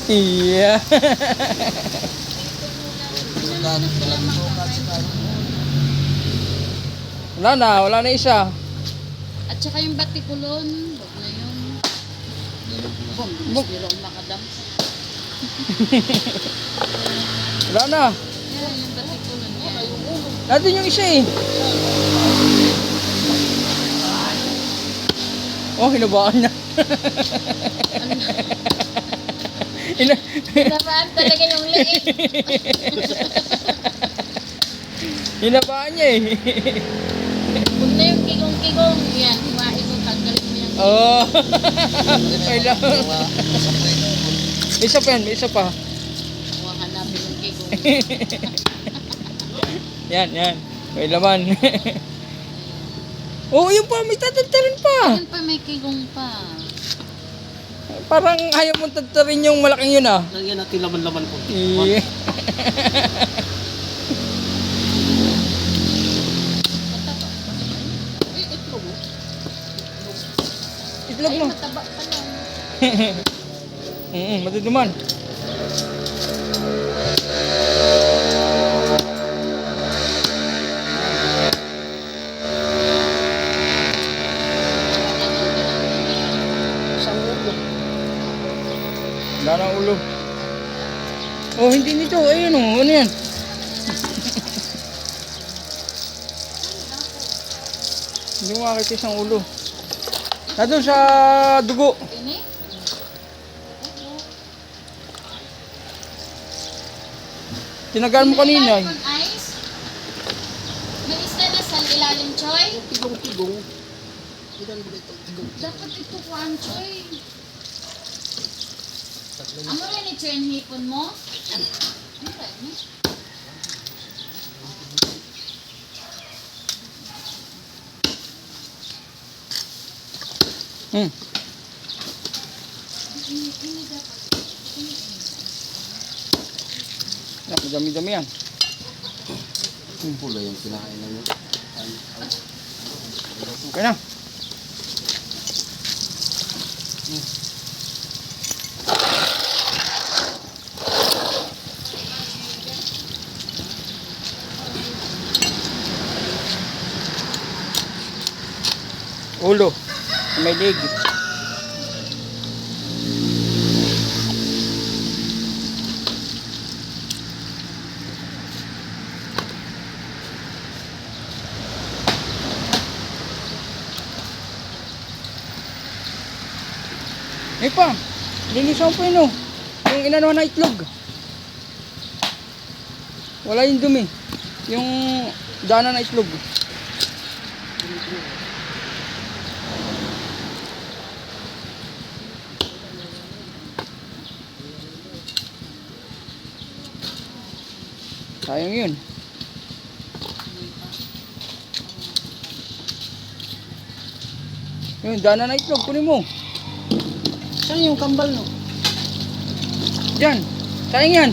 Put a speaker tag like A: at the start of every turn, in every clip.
A: Iya. Wala na isa.
B: At saka yung batikulon, wag na yun. Biro makadam.
A: Wala na.
B: Yan, yung batikulon yan.
A: Natin yung isa eh. Oh, hinabaan niya.
B: Hinabaan talaga yung liit.
A: Hinabaan niya eh.
B: Huwag na yung kigong-kigong. Yan, hiwain mo, tanggalin mo yung
A: Oh. Ay lang. Isa pa yan, may isa pa.
B: hanapin yung kigong.
A: Yan. May laman. Oh, yun pa, may tatantarin pa.
B: Yan pa, may kigong pa.
A: Parang ayaw mong tantarin yung malaking yun ah.
C: Lagyan natin laman-laman po.
A: Eh.
C: Itlog mo.
A: Itlog
B: Ay,
A: mo.
B: mataba pa lang.
A: Matutuman.
C: Isang ulo.
A: Wala na ulo. Oh, hindi nito. Ayun oh, ano yan? Hindi mo makakita isang ulo. Nandun sa dugo.
B: Ini?
A: Tinagal mo kanina.
B: May ice? May isda na sa ilalim, Choy?
C: Tigong-tigong. Ilan ba ito? Tigong.
B: Dapat ito kuhaan, Choy. Amo rin ni Choy ang hipon mo? Ano rin eh?
A: Dami-dami yan.
C: Yung pula yung kinakain namin.
A: Okay na. Ulo. May leg. May pa. Linisan pa yun oh. Yung inanuhan na itlog. Wala yung dumi. Yung dana na itlog. Sayang yun. Yung dana na itlog, kunin mo.
C: Saan yung kambal no?
A: Diyan. Sayang yan.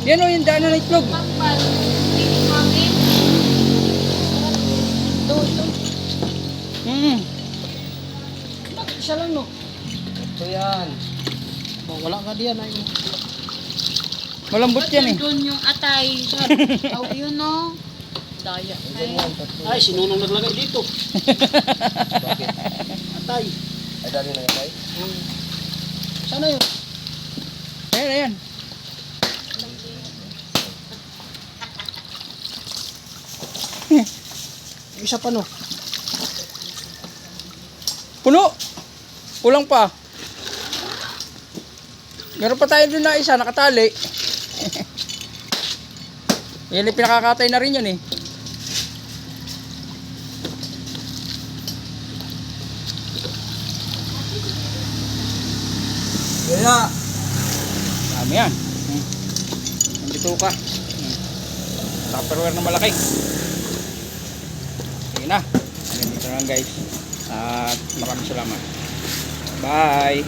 A: Yan o yung dana na itlog.
B: Pakpal. Hindi hangin. Ito.
C: Bakit siya lang no? Ito yan. Oh, wala ka diyan ay.
A: Malambot
B: Ba't
A: yan eh.
B: nandun yung atay? Oh, yun no. Daya.
C: Ay, sinunong naglagay dito.
D: Bakit?
C: Atay.
D: Ay, dali na yan, ay?
C: Sana yun.
A: Ayan.
C: Yung isa pa no?
A: Puno. Kulang pa. Meron pa tayo dun na isa, nakatali. Yan yung pinakakatay na rin yun eh.
D: Kaya!
A: Dami yan. Nandito ka. Tupperware na malaki. Sige na. Ganito lang guys. At maraming salamat. Bye.